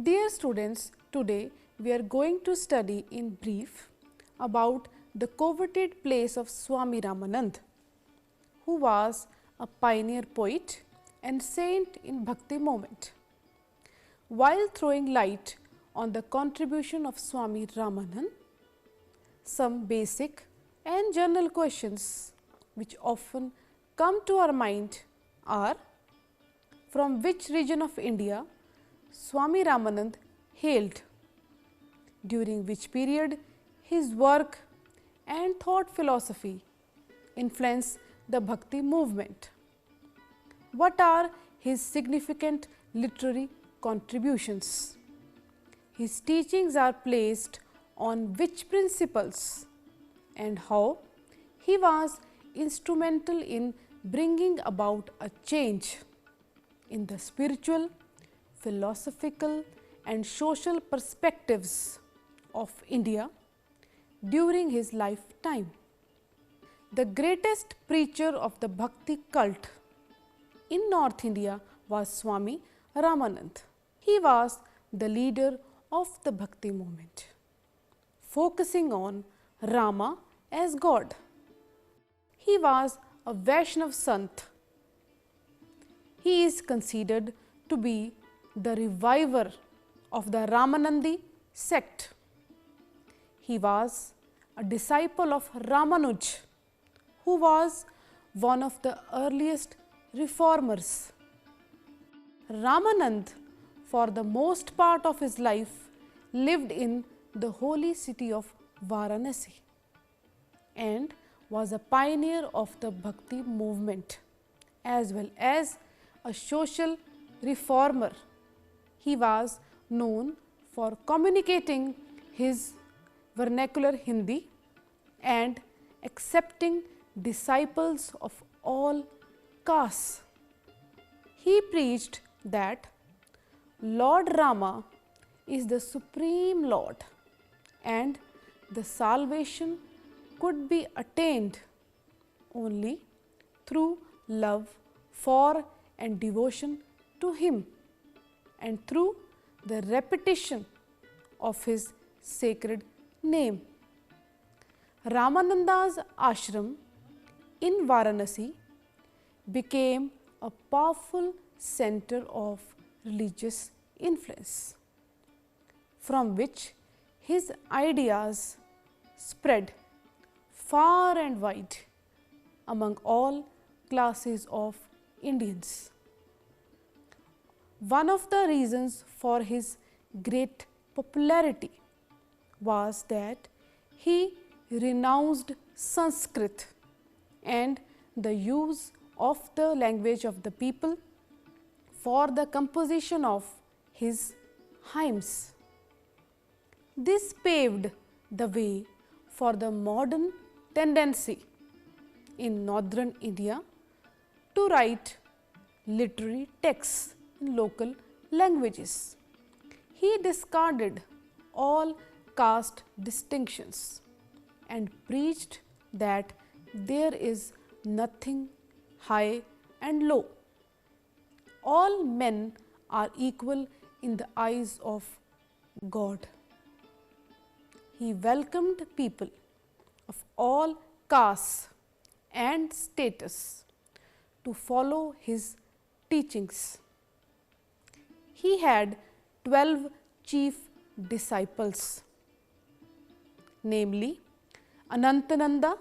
Dear students, today we are going to study in brief about the coveted place of Swami Ramananda, who was a pioneer poet and saint in Bhakti movement. While throwing light on the contribution of Swami Ramananda, some basic and general questions which often come to our mind are: from which region of India Swami Ramananda hailed, during which period his work and thought philosophy influenced the Bhakti movement, what are his significant literary contributions, his teachings are placed on which principles, and how he was instrumental in bringing about a change in the spiritual, philosophical and social perspectives of India during his lifetime. The greatest preacher of the Bhakti cult in North India was Swami Ramananda. He was the leader of the Bhakti movement, focusing on Rama as God. He was a Vaishnav Sant. He is considered to be the reviver of the Ramanandi sect. He was a disciple of Ramanuj, who was one of the earliest reformers. Ramanand, for the most part of his life, lived in the holy city of Varanasi and was a pioneer of the Bhakti movement as well as a social reformer. He was known for communicating his vernacular Hindi and accepting disciples of all castes. He preached that Lord Rama is the Supreme Lord and the salvation could be attained only through love for and devotion to him and through the repetition of his sacred name. Ramananda's ashram in Varanasi became a powerful center of religious influence, from which his ideas spread far and wide among all classes of Indians. One of the reasons for his great popularity was that he renounced Sanskrit and the use of the language of the people for the composition of his hymns. This paved the way for the modern tendency in northern India to write literary texts in local languages. He discarded all caste distinctions and preached that there is nothing high and low. All men are equal in the eyes of God. He welcomed people of all castes and status to follow his teachings. He had 12 chief disciples, namely Anantananda,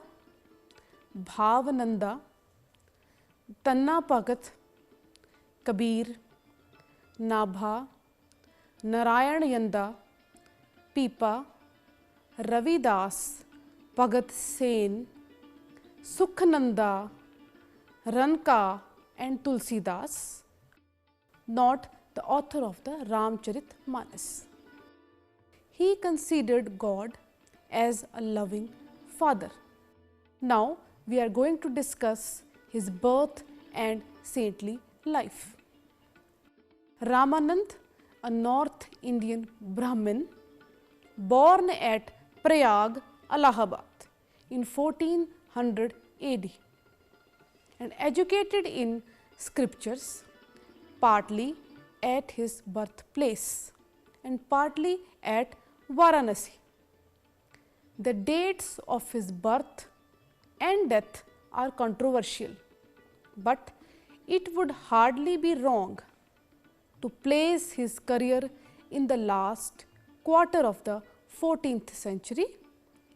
Bhavananda, Tanna Bhagat, Kabir, Nabha, Narayanayanda, Pipa, Ravidas, Bhagat Sen, Sukhananda, Ranka and Tulsidas, not the author of the Ramcharitmanas. He considered God as a loving father. Now we are going to discuss his birth and saintly life. Ramanand, a North Indian Brahmin, born at Prayag, Allahabad in 1400 AD and educated in scriptures, partly at his birthplace and partly at Varanasi. The dates of his birth and death are controversial, but it would hardly be wrong to place his career in the last quarter of the 14th century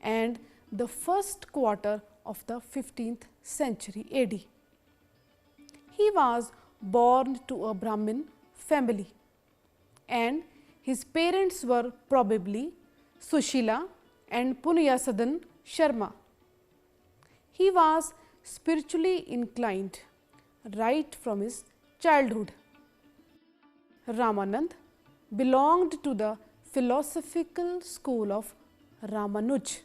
and the first quarter of the 15th century AD. He was born to a Brahmin family and his parents were probably Sushila and Punyasadan Sharma. He was spiritually inclined right from his childhood. Ramanand belonged to the philosophical school of Ramanuj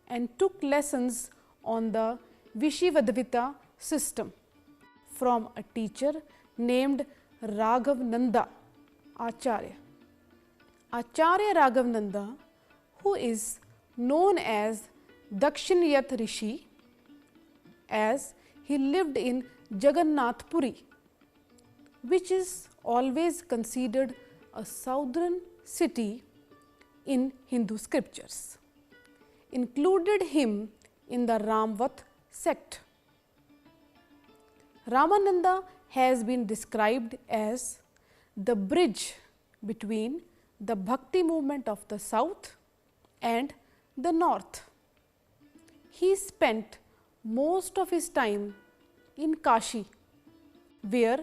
and took lessons on the Vishivadvita system from a teacher named Raghavananda Acharya. Acharya Raghavananda, who is known as Dakshinayat Rishi, as he lived in Jagannath Puri, which is always considered a southern city in Hindu scriptures, included him in the Ramvat sect. Ramananda has been described as the bridge between the Bhakti movement of the south and the north. He spent most of his time in Kashi, where,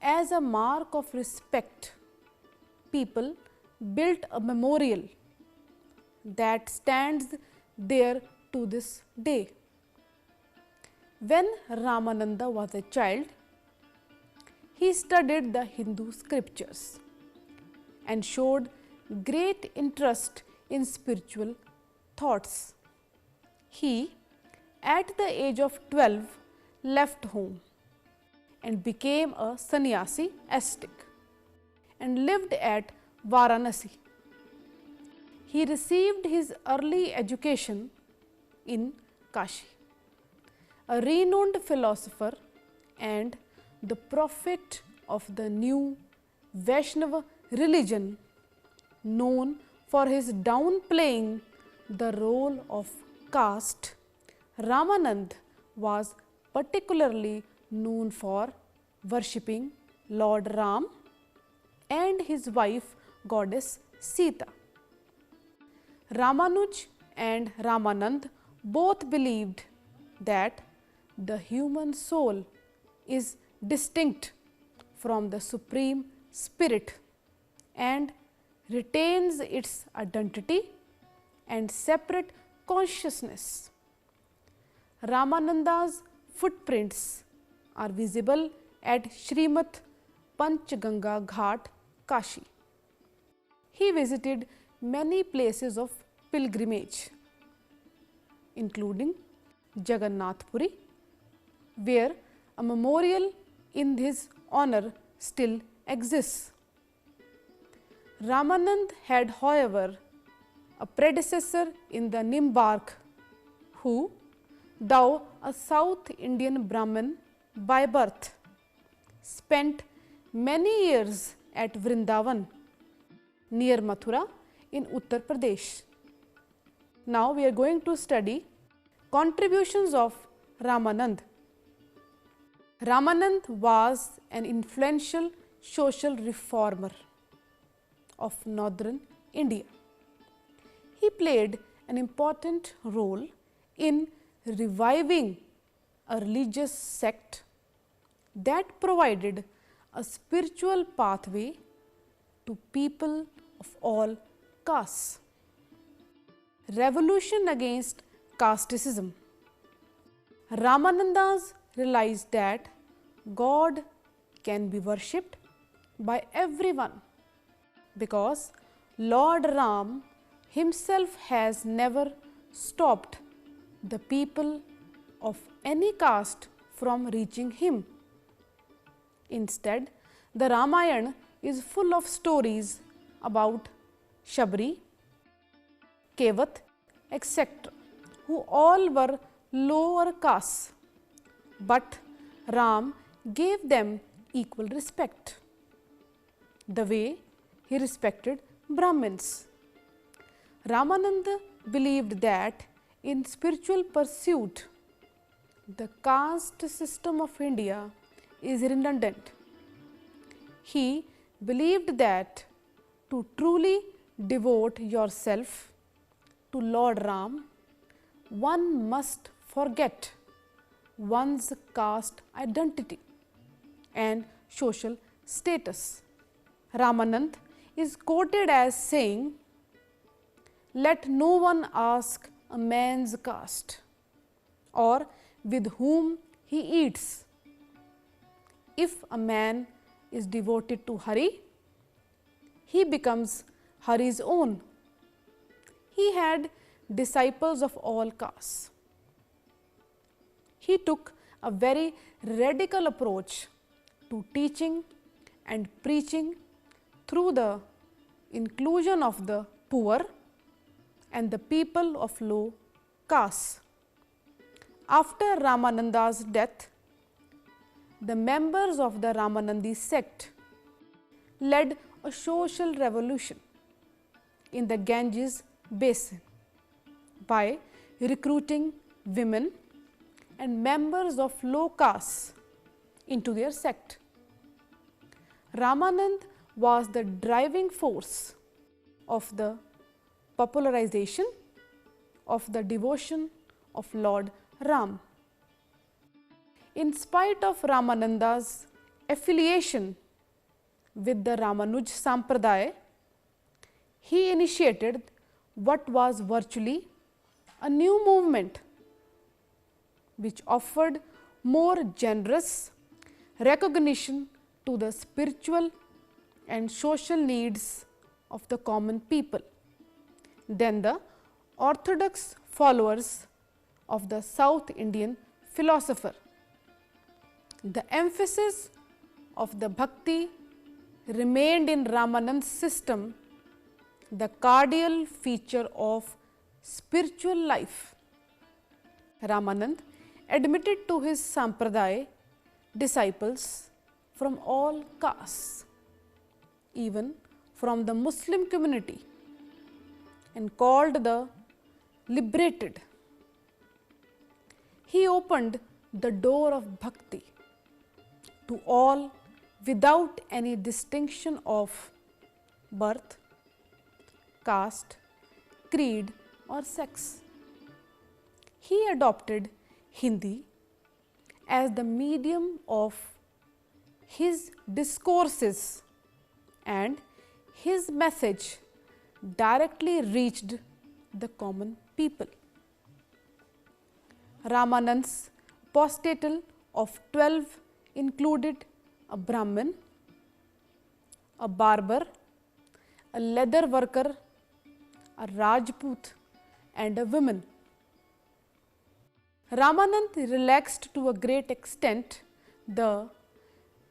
as a mark of respect, people built a memorial that stands there to this day. When Ramananda was a child, he studied the Hindu scriptures and showed great interest in spiritual thoughts. He, at the age of 12, left home and became a sannyasi ascetic and lived at Varanasi. He received his early education in Kashi. A renowned philosopher and the prophet of the new Vaishnava religion, known for his downplaying the role of caste, Ramanand was particularly known for worshipping Lord Ram and his wife goddess Sita. Ramanuj and Ramanand both believed that the human soul is distinct from the Supreme Spirit and retains its identity and separate consciousness. Ramananda's footprints are visible at Srimad Panchganga Ghat, Kashi. He visited many places of pilgrimage, including Jagannath Puri, where a memorial in his honor still exists. Ramanand had, however, a predecessor in the Nimbark, who, though a South Indian Brahmin by birth, spent many years at Vrindavan near Mathura in Uttar Pradesh. Now we are going to study contributions of Ramanand. Ramanand was an influential social reformer of northern India. He played an important role in reviving a religious sect that provided a spiritual pathway to people of all castes. Revolution against casteism. Ramanandas realized that God can be worshipped by everyone because Lord Ram himself has never stopped the people of any caste from reaching him. Instead, the Ramayana is full of stories about Shabri, Kevat, etc., who all were lower castes, but Ram gave them equal respect. The way he respected Brahmins. Ramananda believed that in spiritual pursuit, the caste system of India is redundant. He believed that to truly devote yourself to Lord Ram, one must forget one's caste identity and social status. Ramanand is quoted as saying, "Let no one ask a man's caste or with whom he eats. If a man is devoted to Hari, he becomes Hari's own." He had disciples of all castes. He took a very radical approach to teaching and preaching through the inclusion of the poor and the people of low castes. After Ramananda's death, the members of the Ramanandi sect led a social revolution in the Ganges basin by recruiting women and members of low castes into their sect. Ramanand was the driving force of the popularization of the devotion of Lord Ram. In spite of Ramananda's affiliation with the Ramanuj Sampradaya, he initiated what was virtually a new movement which offered more generous recognition to the spiritual and social needs of the common people than the orthodox followers of the South Indian philosopher. The emphasis of the Bhakti remained in Ramanand's system the cardinal feature of spiritual life. Ramanand admitted to his Sampradaya disciples from all castes, even from the Muslim community, and called the liberated. He opened the door of Bhakti to all without any distinction of birth, caste, creed or sex. He adopted Hindi as the medium of his discourses, and his message directly reached the common people. Ramanand's apostatle of 12 included a Brahmin, a barber, a leather worker, a Rajput and a woman. Ramanand relaxed to a great extent the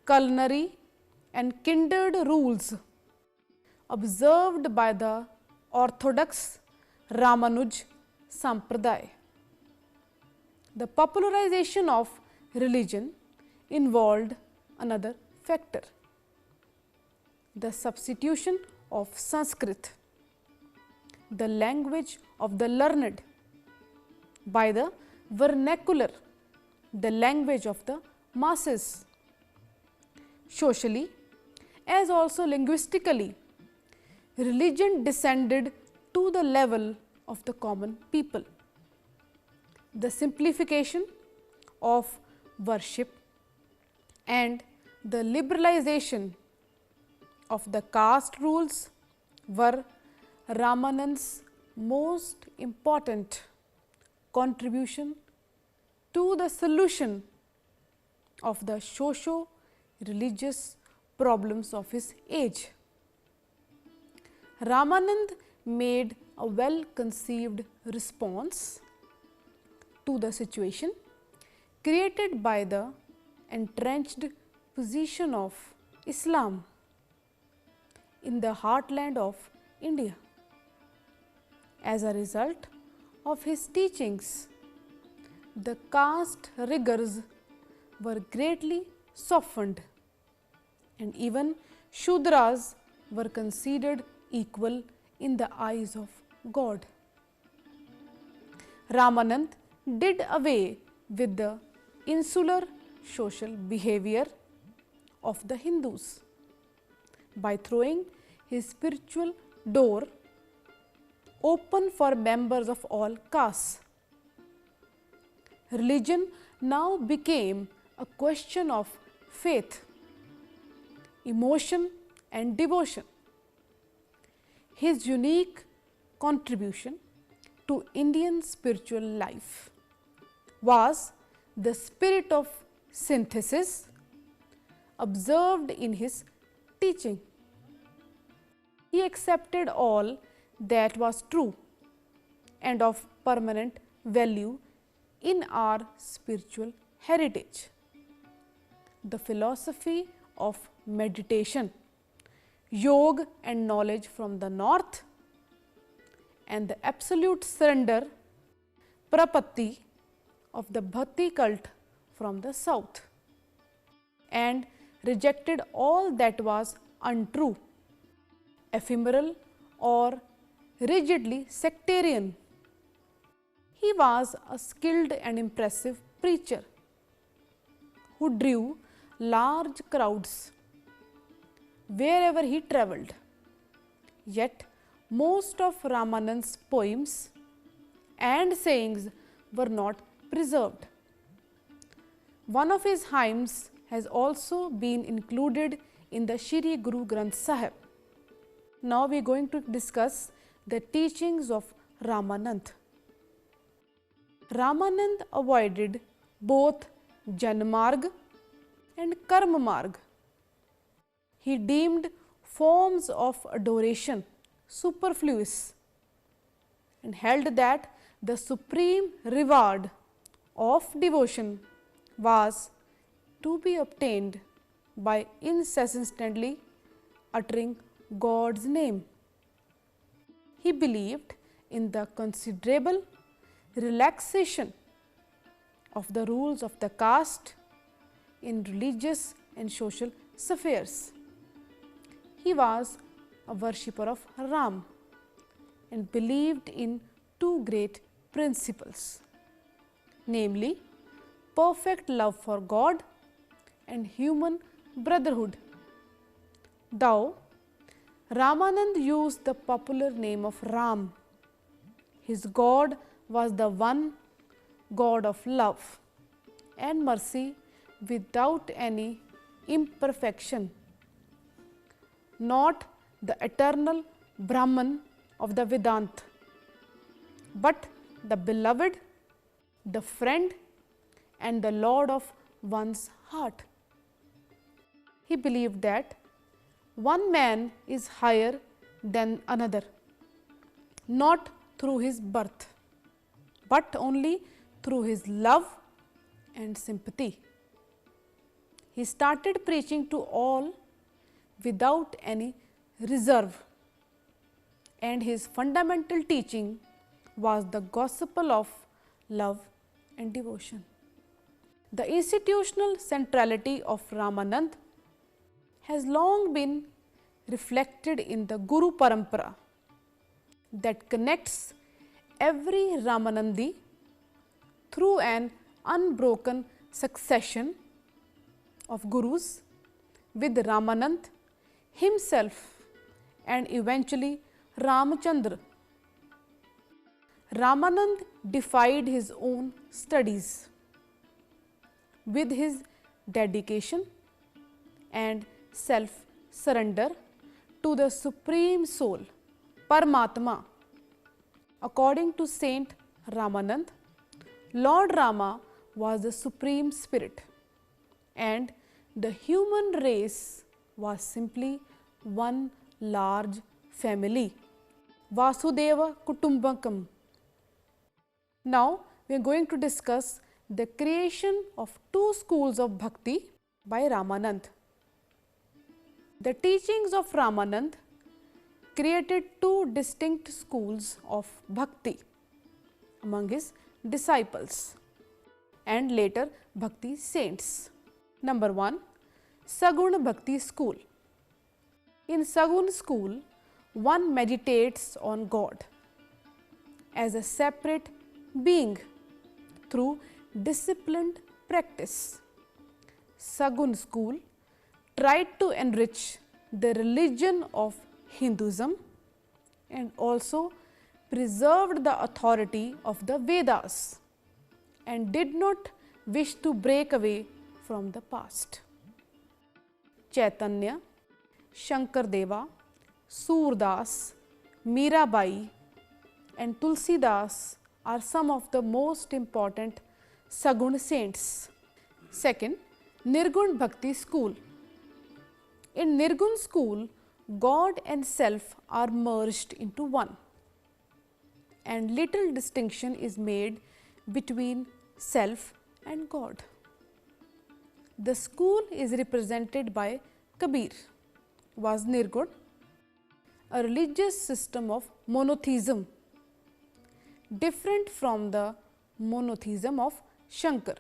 culinary and kindred rules observed by the orthodox Ramanuj Sampradaya. The popularization of religion involved another factor: the substitution of Sanskrit, the language of the learned, by the vernacular, the language of the masses. Socially as also linguistically, religion descended to the level of the common people. The simplification of worship and the liberalization of the caste rules were Ramanand's most important contribution to the solution of the socio-religious problems of his age. Ramanand made a well-conceived response to the situation created by the entrenched position of Islam in the heartland of India. As a result of his teachings, the caste rigors were greatly softened, and even Shudras were considered equal in the eyes of God. Ramanand did away with the insular social behavior of the Hindus by throwing his spiritual door open for members of all castes. Religion now became a question of faith, emotion and devotion. His unique contribution to Indian spiritual life was the spirit of synthesis observed in his teaching. He accepted all that was true and of permanent value in our spiritual heritage. The philosophy of meditation, yoga and knowledge from the north, and the absolute surrender, prapatti, of the bhakti cult from the south, and rejected all that was untrue, ephemeral or rigidly sectarian. He was a skilled and impressive preacher who drew large crowds wherever he travelled. Yet most of Ramanand's poems and sayings were not preserved. One of his hymns has also been included in the Shri Guru Granth Sahib. Now we are going to discuss the teachings of Ramanand. Ramanand avoided both Janmarg and Karmarg. He deemed forms of adoration superfluous and held that the supreme reward of devotion was to be obtained by incessantly uttering God's name. He believed in the considerable relaxation of the rules of the caste in religious and social affairs. He was a worshipper of Ram and believed in two great principles, namely perfect love for God and human brotherhood. Though Ramanand used the popular name of Ram, his God was the one God of love and mercy without any imperfection, not the eternal Brahman of the Vedanta, but the beloved, the friend and the Lord of one's heart. He believed that one man is higher than another, not through his birth, but only through his love and sympathy. He started preaching to all without any reserve, and his fundamental teaching was the gospel of love and devotion. The institutional centrality of Ramanand has long been reflected in the Guru Parampara that connects every Ramanandi through an unbroken succession of Gurus with Ramanand himself and eventually Ramachandra. Ramanand defied his own studies with his dedication and self-surrender to the Supreme Soul, Paramatma. According to Saint Ramanand, Lord Rama was the Supreme Spirit and the human race was simply one large family, Vasudeva Kutumbakam. Now we are going to discuss the creation of two schools of Bhakti by Ramanand. The teachings of Ramanand created two distinct schools of Bhakti among his disciples and later Bhakti saints. Number 1, Saguna Bhakti school. In Sagun school, one meditates on God as a separate being through disciplined practice. Sagun school tried to enrich the religion of Hinduism and also preserved the authority of the Vedas and did not wish to break away from the past. Chaitanya, Shankardeva, Surdas, Mirabai and Tulsidas are some of the most important Sagun saints. Second, Nirgun Bhakti school. In Nirgun school, God and self are merged into one, and little distinction is made between self and God. The school is represented by Kabir, was Nirgun, a religious system of monotheism, different from the monotheism of Shankar.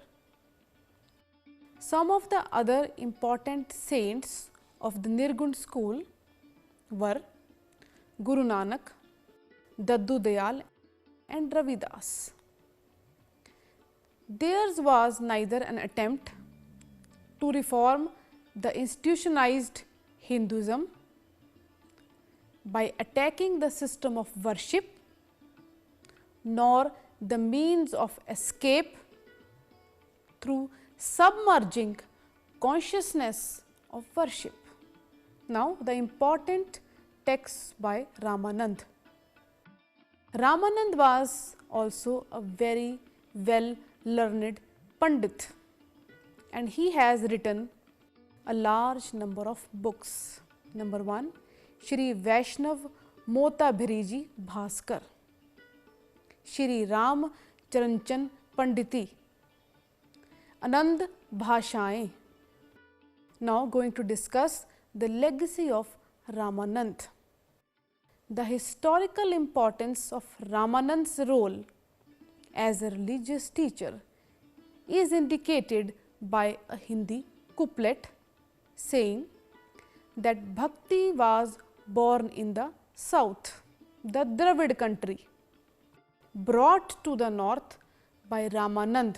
Some of the other important saints of the Nirgun school were Guru Nanak, Daddu Dayal and Ravidas. Theirs was neither an attempt to reform the institutionalized Hinduism by attacking the system of worship, nor the means of escape through submerging consciousness of worship. Now, the important texts by Ramanand. Ramanand was also a very well learned Pandit, and he has written a large number of books. Number 1, Shri Vaishnav Mota Bhiriji Bhaskar, Shri Ramaranchan Padhti, Anand Bhashaएं. Now going to discuss the legacy of Ramanand. The historical importance of Ramanand's role as a religious teacher is indicated by a Hindi couplet saying that Bhakti was born in the south, the Dravid country, brought to the north by Ramanand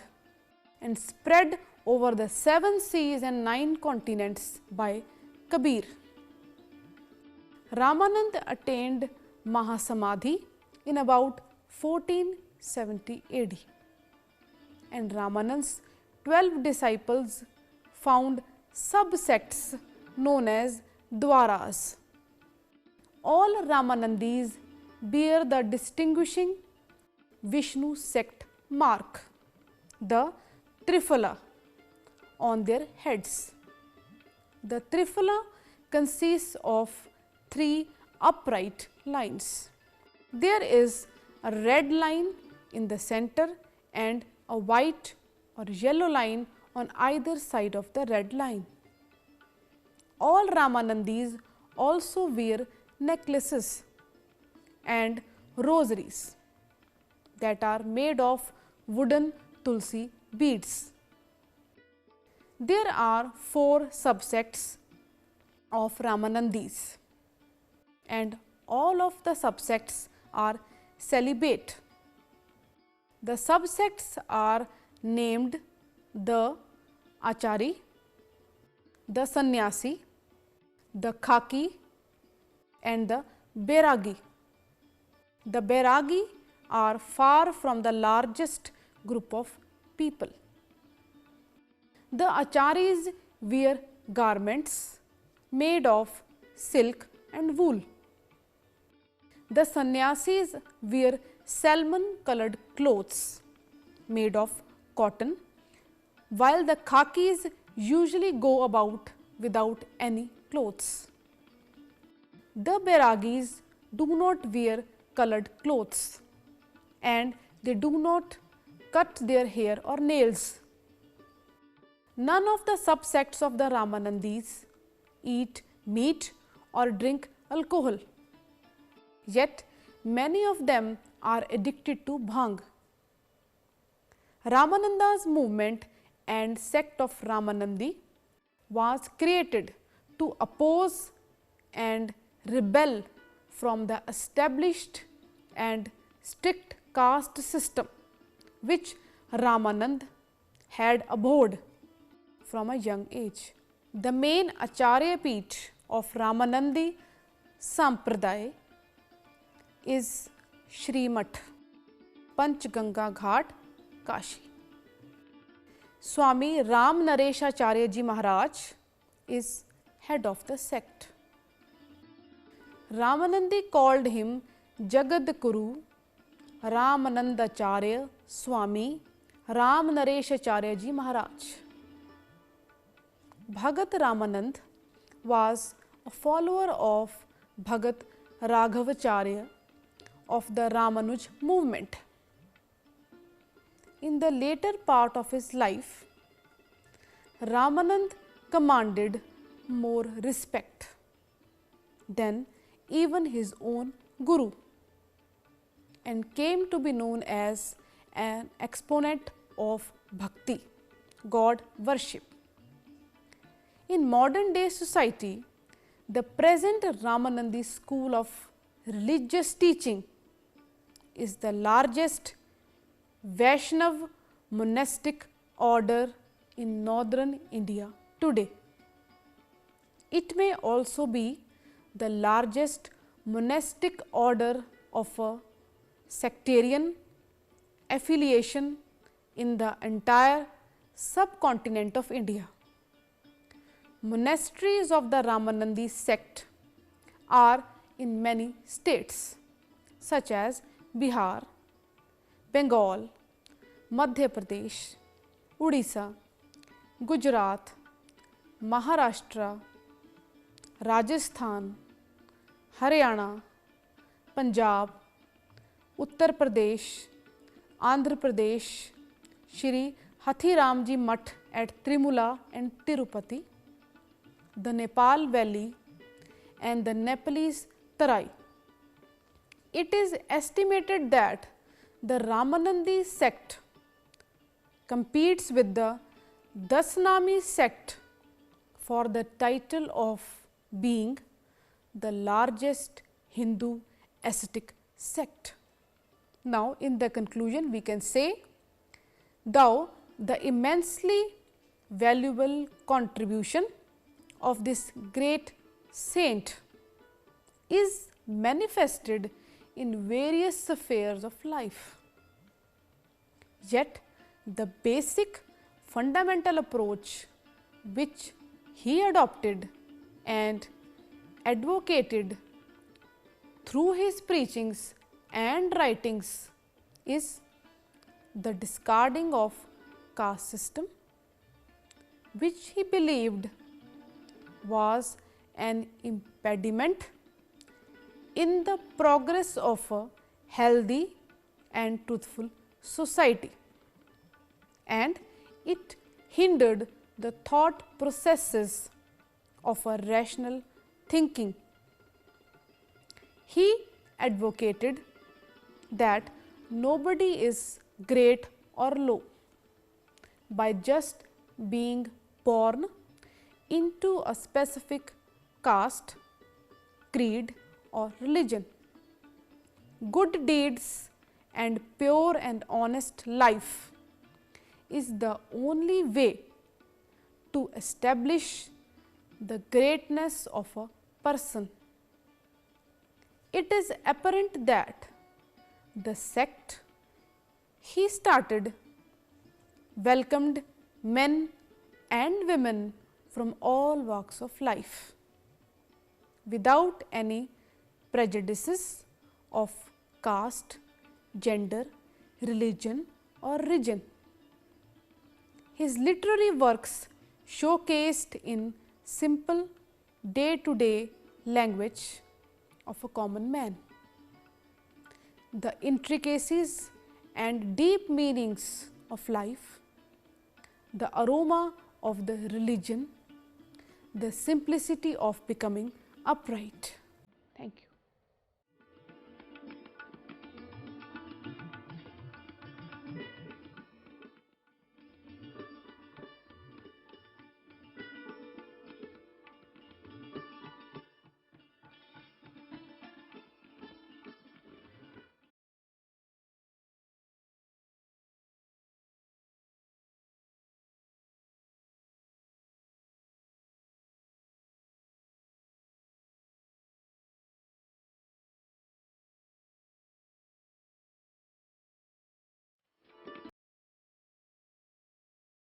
and spread over the 7 seas and 9 continents by Kabir. Ramanand attained Mahasamadhi in about 1470 AD, and Ramanand's 12 disciples found subsects known as Dwaras. All Ramanandis bear the distinguishing Vishnu sect mark, the Triphala, on their heads. The Triphala consists of 3 upright lines. There is a red line in the center and a white or yellow line on either side of the red line. All Ramanandis also wear necklaces and rosaries that are made of wooden tulsi beads. There are 4 subsects of Ramanandis, and all of the subsects are celibate. The subsects are named the Achari, the Sannyasi, the Khaki and the Bairagi. The Bairagi are far from the largest group of people. The Acharis wear garments made of silk and wool. The Sannyasis wear salmon colored clothes made of cotton, while the Khakis usually go about without any clothes. The Bairagis do not wear colored clothes, and they do not cut their hair or nails. None of the subsects of the Ramanandis eat meat or drink alcohol, yet many of them are addicted to bhang. Ramananda's movement and sect of Ramanandi was created to oppose and rebel from the established and strict caste system which Ramanand had abhorred from a young age. The main Acharya Peeth of Ramanandi Sampradaya is Shri Math, Panchganga Ghat, Kashi. Swami Ramnaresha Ji Maharaj is head of the sect. Ramanandi called him Jagadguru Ramanandacharya Swami Ramnaresha Ji Maharaj. Bhagat Ramanand was a follower of Bhagat Raghavacharya of the Ramanuj movement. In the later part of his life, Ramanand commanded more respect than even his own Guru and came to be known as an exponent of Bhakti, God worship. In modern day society, the present Ramanandi school of religious teaching is the largest Vaishnav monastic order in northern India today. It may also be the largest monastic order of a sectarian affiliation in the entire subcontinent of India. Monasteries of the Ramanandi sect are in many states such as Bihar, Bengal, Madhya Pradesh, Odisha, Gujarat, Maharashtra, Rajasthan, Haryana, Punjab, Uttar Pradesh, Andhra Pradesh, Shri Hathiramji Math at Trimula and Tirupati, the Nepal Valley and the Nepalese Tarai. It is estimated that the Ramanandi sect competes with the Dasnami sect for the title of being the largest Hindu ascetic sect. Now, in the conclusion, we can say, though the immensely valuable contribution of this great saint is manifested in various spheres of life, yet the basic fundamental approach which he adopted and advocated through his preachings and writings is the discarding of caste system, which he believed was an impediment in the progress of a healthy and truthful society, and it hindered the thought processes of a rational thinking. He advocated that nobody is great or low by just being born into a specific caste, creed or religion. Good deeds and pure and honest life is the only way to establish the greatness of a person. It is apparent that the sect he started welcomed men and women from all walks of life without any prejudices of caste, gender, religion or region. His literary works showcased in simple day-to-day language of a common man the intricacies and deep meanings of life, the aroma of the religion, the simplicity of becoming upright.